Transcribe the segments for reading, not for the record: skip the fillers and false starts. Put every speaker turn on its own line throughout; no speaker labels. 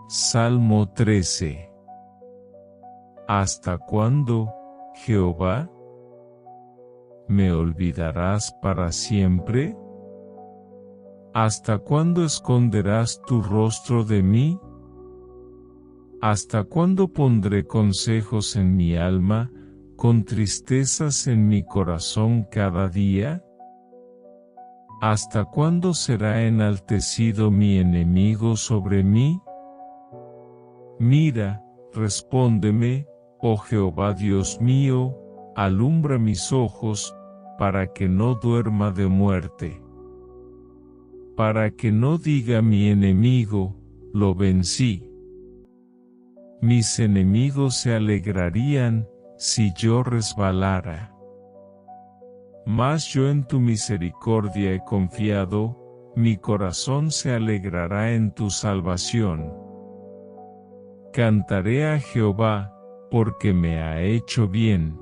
Salmo 13. ¿Hasta cuándo, Jehová? ¿Me olvidarás para siempre? ¿Hasta cuándo esconderás tu rostro de mí? ¿Hasta cuándo pondré consejos en mi alma, con tristezas en mi corazón cada día? ¿Hasta cuándo será enaltecido mi enemigo sobre mí? Mira, respóndeme, oh Jehová Dios mío, alumbra mis ojos, para que no duerma de muerte. Para que no diga mi enemigo, lo vencí. Mis enemigos se alegrarían, si yo resbalara. Mas yo en tu misericordia he confiado, mi corazón se alegrará en tu salvación. Cantaré a Jehová, porque me ha hecho bien.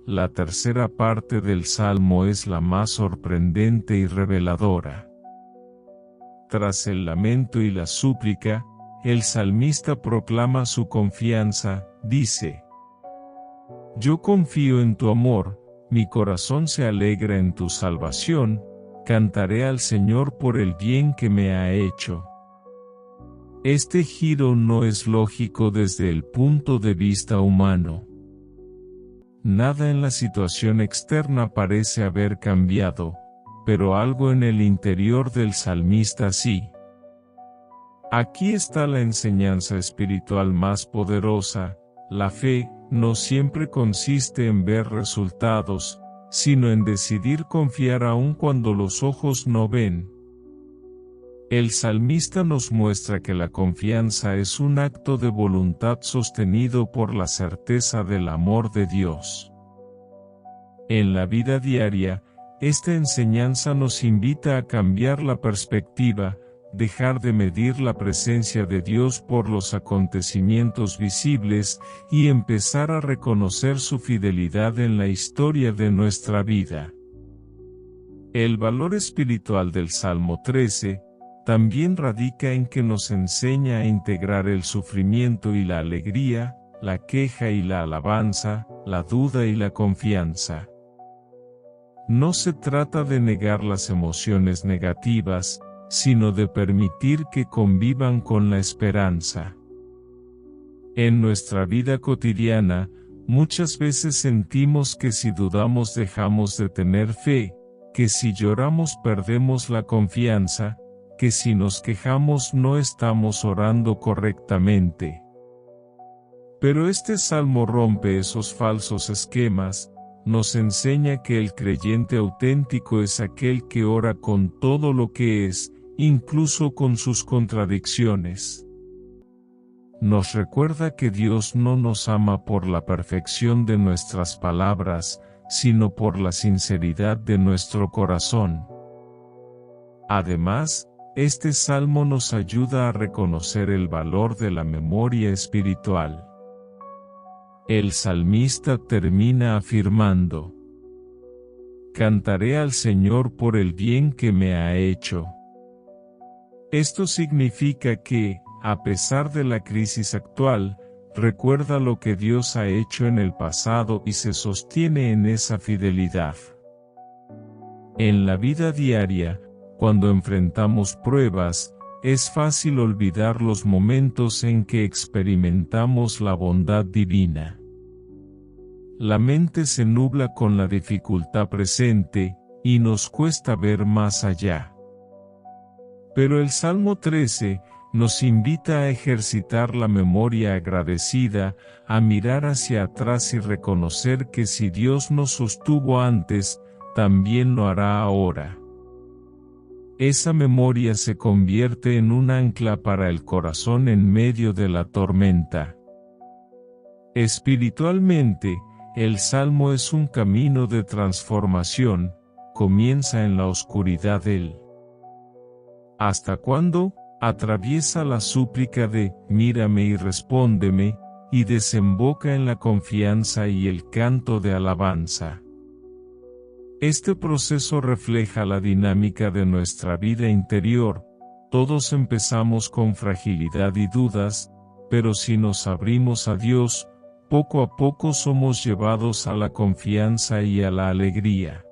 La tercera parte del Salmo es la más sorprendente y reveladora. Tras el lamento y la súplica, el salmista proclama su confianza, dice: Yo confío en tu amor, mi corazón se alegra en tu salvación, cantaré al Señor por el bien que me ha hecho. Este giro no es lógico desde el punto de vista humano. Nada en la situación externa parece haber cambiado, pero algo en el interior del salmista sí. Aquí está la enseñanza espiritual más poderosa: la fe no siempre consiste en ver resultados, sino en decidir confiar aun cuando los ojos no ven. El salmista nos muestra que la confianza es un acto de voluntad sostenido por la certeza del amor de Dios. En la vida diaria, esta enseñanza nos invita a cambiar la perspectiva, dejar de medir la presencia de Dios por los acontecimientos visibles y empezar a reconocer su fidelidad en la historia de nuestra vida. El valor espiritual del Salmo 13 también radica en que nos enseña a integrar el sufrimiento y la alegría, la queja y la alabanza, la duda y la confianza. No se trata de negar las emociones negativas, sino de permitir que convivan con la esperanza. En nuestra vida cotidiana, muchas veces sentimos que si dudamos dejamos de tener fe, que si lloramos perdemos la confianza, que si nos quejamos no estamos orando correctamente. Pero este salmo rompe esos falsos esquemas, nos enseña que el creyente auténtico es aquel que ora con todo lo que es, incluso con sus contradicciones. Nos recuerda que Dios no nos ama por la perfección de nuestras palabras, sino por la sinceridad de nuestro corazón. Además, este salmo nos ayuda a reconocer el valor de la memoria espiritual. El salmista termina afirmando: Cantaré al Señor por el bien que me ha hecho. Esto significa que, a pesar de la crisis actual, recuerda lo que Dios ha hecho en el pasado y se sostiene en esa fidelidad. En la vida diaria, cuando enfrentamos pruebas, es fácil olvidar los momentos en que experimentamos la bondad divina. La mente se nubla con la dificultad presente, y nos cuesta ver más allá. Pero el Salmo 13 nos invita a ejercitar la memoria agradecida, a mirar hacia atrás y reconocer que si Dios nos sostuvo antes, también lo hará ahora. Esa memoria se convierte en un ancla para el corazón en medio de la tormenta. Espiritualmente, el Salmo es un camino de transformación, comienza en la oscuridad del ¿hasta cuándo? Atraviesa la súplica de «mírame y respóndeme», y desemboca en la confianza y el canto de alabanza. Este proceso refleja la dinámica de nuestra vida interior. Todos empezamos con fragilidad y dudas, pero si nos abrimos a Dios, poco a poco somos llevados a la confianza y a la alegría.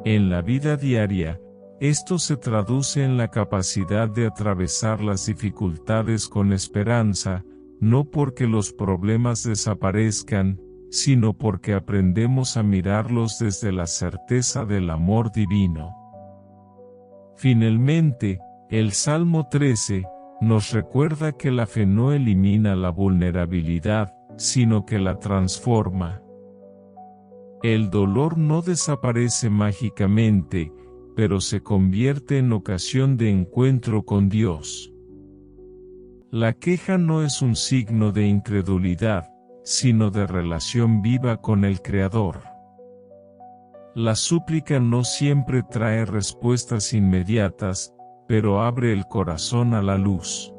En la vida diaria, esto se traduce en la capacidad de atravesar las dificultades con esperanza, no porque los problemas desaparezcan, sino porque aprendemos a mirarlos desde la certeza del amor divino. Finalmente, el Salmo 13 nos recuerda que la fe no elimina la vulnerabilidad, sino que la transforma. El dolor no desaparece mágicamente, pero se convierte en ocasión de encuentro con Dios. La queja no es un signo de incredulidad, sino de relación viva con el Creador. La súplica no siempre trae respuestas inmediatas, pero abre el corazón a la luz.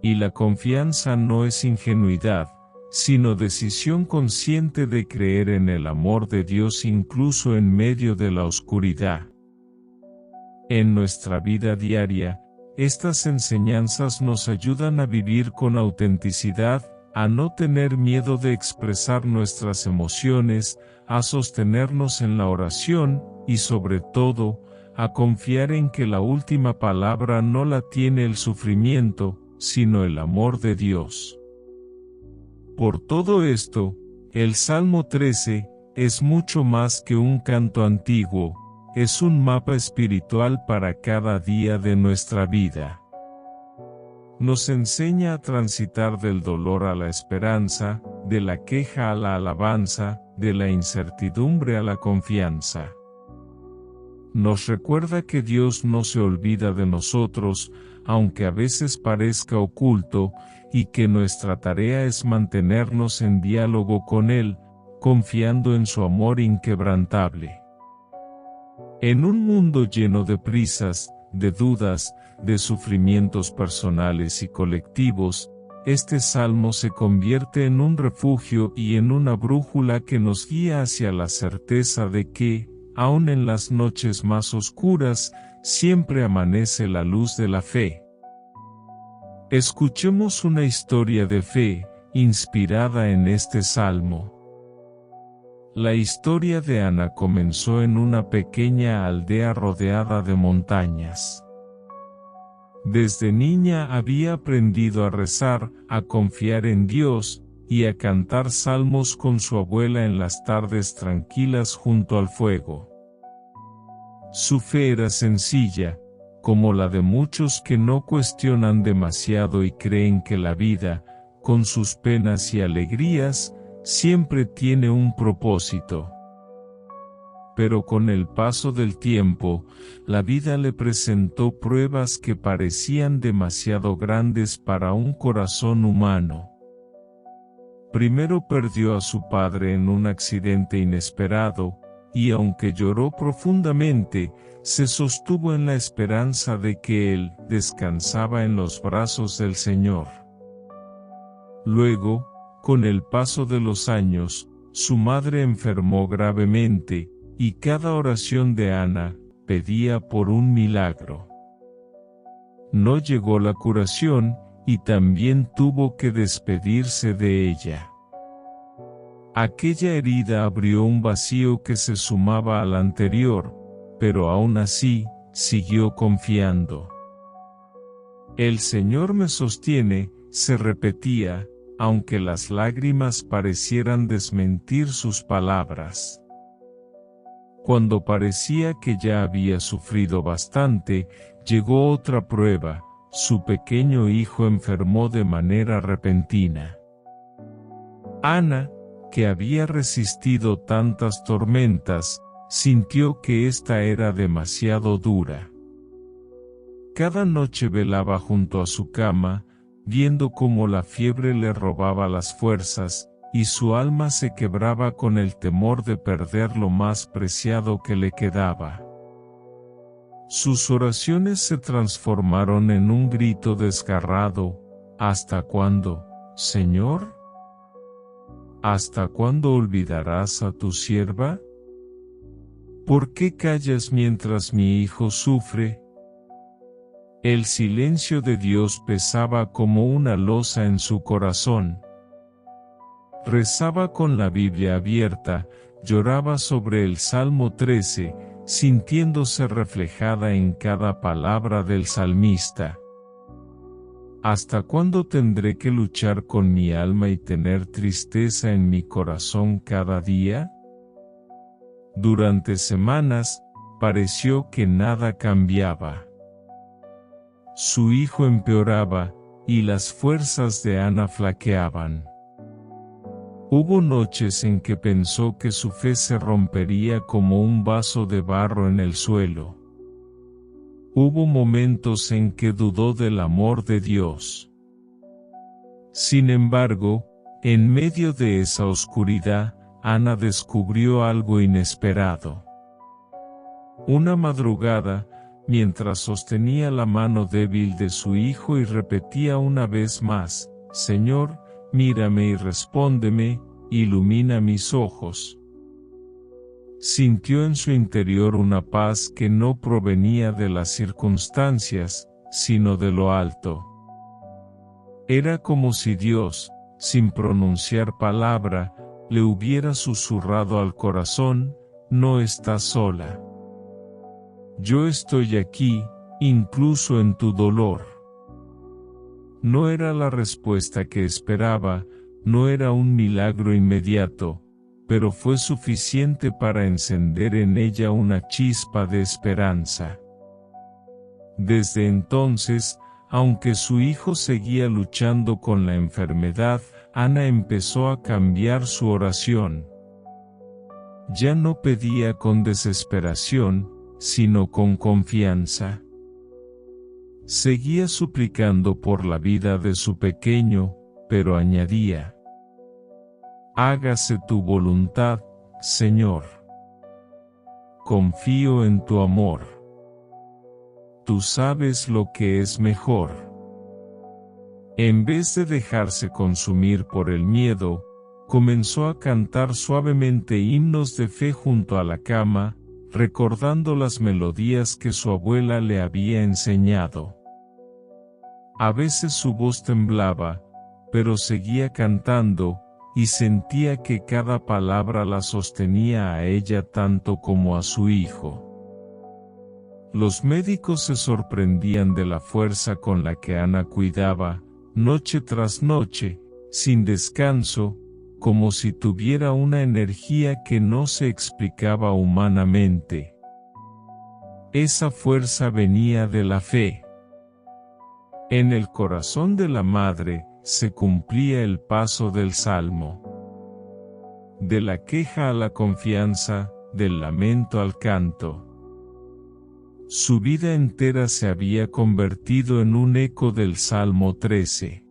Y la confianza no es ingenuidad, sino decisión consciente de creer en el amor de Dios incluso en medio de la oscuridad. En nuestra vida diaria, estas enseñanzas nos ayudan a vivir con autenticidad, a no tener miedo de expresar nuestras emociones, a sostenernos en la oración, y sobre todo, a confiar en que la última palabra no la tiene el sufrimiento, sino el amor de Dios. Por todo esto, el Salmo 13 es mucho más que un canto antiguo, es un mapa espiritual para cada día de nuestra vida. Nos enseña a transitar del dolor a la esperanza, de la queja a la alabanza, de la incertidumbre a la confianza. Nos recuerda que Dios no se olvida de nosotros, aunque a veces parezca oculto, y que nuestra tarea es mantenernos en diálogo con Él, confiando en su amor inquebrantable. En un mundo lleno de prisas, de dudas, de sufrimientos personales y colectivos, este salmo se convierte en un refugio y en una brújula que nos guía hacia la certeza de que, aun en las noches más oscuras, siempre amanece la luz de la fe. Escuchemos una historia de fe, inspirada en este salmo. La historia de Ana comenzó en una pequeña aldea rodeada de montañas. Desde niña había aprendido a rezar, a confiar en Dios, y a cantar salmos con su abuela en las tardes tranquilas junto al fuego. Su fe era sencilla, como la de muchos que no cuestionan demasiado y creen que la vida, con sus penas y alegrías, siempre tiene un propósito. Pero con el paso del tiempo, la vida le presentó pruebas que parecían demasiado grandes para un corazón humano. Primero perdió a su padre en un accidente inesperado, y aunque lloró profundamente, se sostuvo en la esperanza de que él descansaba en los brazos del Señor. Luego, con el paso de los años, su madre enfermó gravemente, y cada oración de Ana pedía por un milagro. No llegó la curación, y también tuvo que despedirse de ella. Aquella herida abrió un vacío que se sumaba al anterior, pero aún así, siguió confiando. El Señor me sostiene, se repetía, aunque las lágrimas parecieran desmentir sus palabras. Cuando parecía que ya había sufrido bastante, llegó otra prueba, su pequeño hijo enfermó de manera repentina. Ana, que había resistido tantas tormentas, sintió que esta era demasiado dura. Cada noche velaba junto a su cama, viendo cómo la fiebre le robaba las fuerzas, y su alma se quebraba con el temor de perder lo más preciado que le quedaba. Sus oraciones se transformaron en un grito desgarrado: ¿hasta cuándo, Señor? ¿Hasta cuándo olvidarás a tu sierva? ¿Por qué callas mientras mi hijo sufre? El silencio de Dios pesaba como una losa en su corazón. Rezaba con la Biblia abierta, lloraba sobre el Salmo 13, sintiéndose reflejada en cada palabra del salmista. ¿Hasta cuándo tendré que luchar con mi alma y tener tristeza en mi corazón cada día? Durante semanas, pareció que nada cambiaba. Su hijo empeoraba, y las fuerzas de Ana flaqueaban. Hubo noches en que pensó que su fe se rompería como un vaso de barro en el suelo. Hubo momentos en que dudó del amor de Dios. Sin embargo, en medio de esa oscuridad, Ana descubrió algo inesperado. Una madrugada, mientras sostenía la mano débil de su hijo y repetía una vez más: Señor, mírame y respóndeme, ilumina mis ojos. Sintió en su interior una paz que no provenía de las circunstancias, sino de lo alto. Era como si Dios, sin pronunciar palabra, le hubiera susurrado al corazón: no estás sola. Yo estoy aquí, incluso en tu dolor. No era la respuesta que esperaba, no era un milagro inmediato, pero fue suficiente para encender en ella una chispa de esperanza. Desde entonces, aunque su hijo seguía luchando con la enfermedad, Ana empezó a cambiar su oración. Ya no pedía con desesperación, sino con confianza. Seguía suplicando por la vida de su pequeño, pero añadía: hágase tu voluntad, Señor. Confío en tu amor. Tú sabes lo que es mejor. En vez de dejarse consumir por el miedo, comenzó a cantar suavemente himnos de fe junto a la cama, recordando las melodías que su abuela le había enseñado. A veces su voz temblaba, pero seguía cantando, y sentía que cada palabra la sostenía a ella tanto como a su hijo. Los médicos se sorprendían de la fuerza con la que Ana cuidaba, noche tras noche, sin descanso, como si tuviera una energía que no se explicaba humanamente. Esa fuerza venía de la fe. En el corazón de la madre, se cumplía el paso del salmo. De la queja a la confianza, del lamento al canto. Su vida entera se había convertido en un eco del Salmo 13.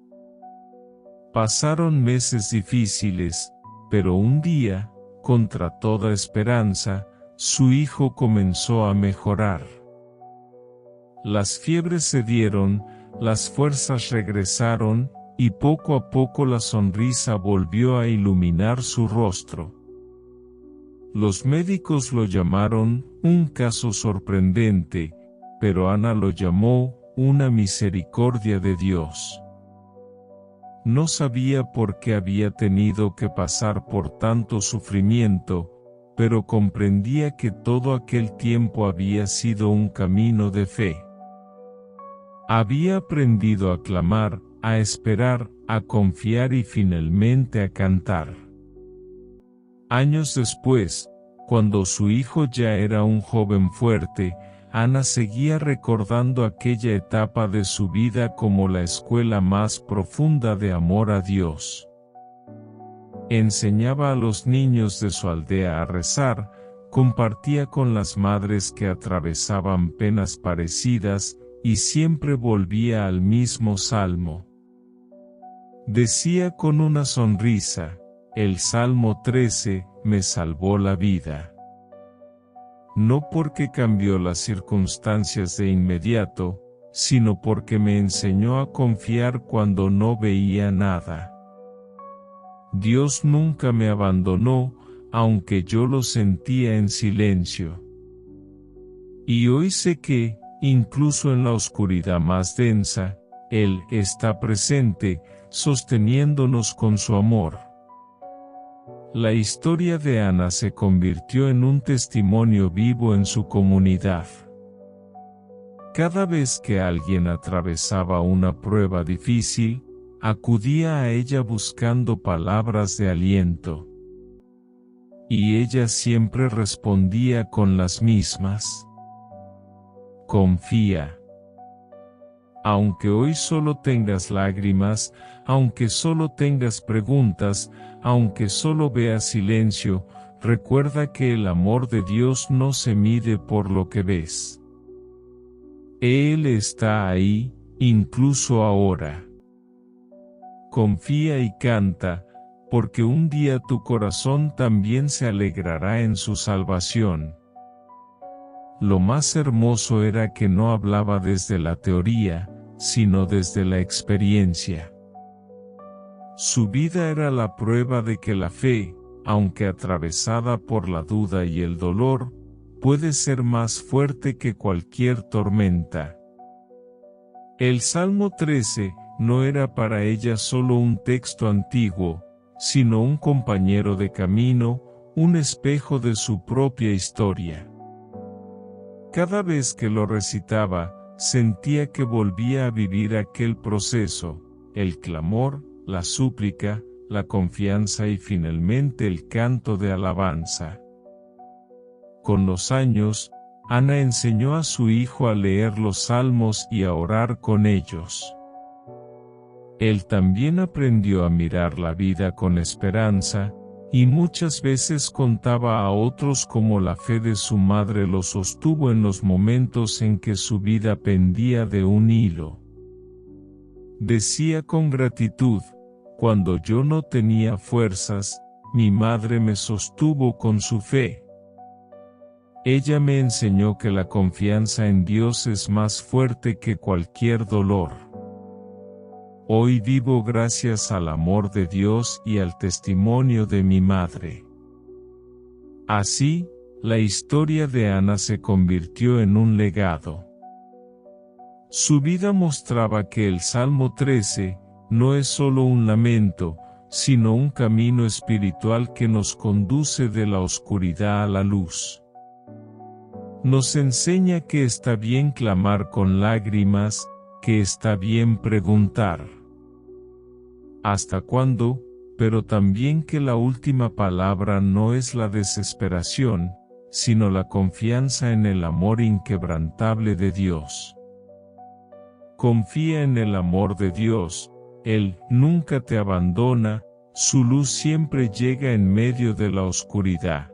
Pasaron meses difíciles, pero un día, contra toda esperanza, su hijo comenzó a mejorar. Las fiebres cedieron, las fuerzas regresaron, y poco a poco la sonrisa volvió a iluminar su rostro. Los médicos lo llamaron un caso sorprendente, pero Ana lo llamó una misericordia de Dios. No sabía por qué había tenido que pasar por tanto sufrimiento, pero comprendía que todo aquel tiempo había sido un camino de fe. Había aprendido a clamar, a esperar, a confiar y finalmente a cantar. Años después, cuando su hijo ya era un joven fuerte, Ana seguía recordando aquella etapa de su vida como la escuela más profunda de amor a Dios. Enseñaba a los niños de su aldea a rezar, compartía con las madres que atravesaban penas parecidas, y siempre volvía al mismo salmo. Decía con una sonrisa, el Salmo 13, me salvó la vida. No porque cambió las circunstancias de inmediato, sino porque me enseñó a confiar cuando no veía nada. Dios nunca me abandonó, aunque yo lo sentía en silencio. Y hoy sé que, incluso en la oscuridad más densa, Él está presente, sosteniéndonos con su amor. La historia de Ana se convirtió en un testimonio vivo en su comunidad. Cada vez que alguien atravesaba una prueba difícil, acudía a ella buscando palabras de aliento. Y ella siempre respondía con las mismas. Confía. Aunque hoy solo tengas lágrimas, aunque solo tengas preguntas, aunque solo veas silencio, recuerda que el amor de Dios no se mide por lo que ves. Él está ahí, incluso ahora. Confía y canta, porque un día tu corazón también se alegrará en su salvación. Lo más hermoso era que no hablaba desde la teoría, sino desde la experiencia. Su vida era la prueba de que la fe, aunque atravesada por la duda y el dolor, puede ser más fuerte que cualquier tormenta. El Salmo 13 no era para ella solo un texto antiguo, sino un compañero de camino, un espejo de su propia historia. Cada vez que lo recitaba, sentía que volvía a vivir aquel proceso, el clamor, la súplica, la confianza y finalmente el canto de alabanza. Con los años, Ana enseñó a su hijo a leer los salmos y a orar con ellos. Él también aprendió a mirar la vida con esperanza, y muchas veces contaba a otros cómo la fe de su madre lo sostuvo en los momentos en que su vida pendía de un hilo. Decía con gratitud, cuando yo no tenía fuerzas, mi madre me sostuvo con su fe. Ella me enseñó que la confianza en Dios es más fuerte que cualquier dolor. Hoy vivo gracias al amor de Dios y al testimonio de mi madre. Así, la historia de Ana se convirtió en un legado. Su vida mostraba que el Salmo 13 no es solo un lamento, sino un camino espiritual que nos conduce de la oscuridad a la luz. Nos enseña que está bien clamar con lágrimas, que está bien preguntar ¿hasta cuándo?, pero también que la última palabra no es la desesperación, sino la confianza en el amor inquebrantable de Dios. Confía en el amor de Dios, Él nunca te abandona, su luz siempre llega en medio de la oscuridad.